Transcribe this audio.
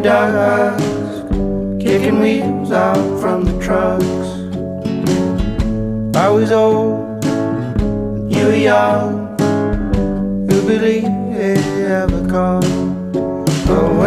dusk, kicking wheels out from the trucks. I was old, you were young. Who believed it ever come away?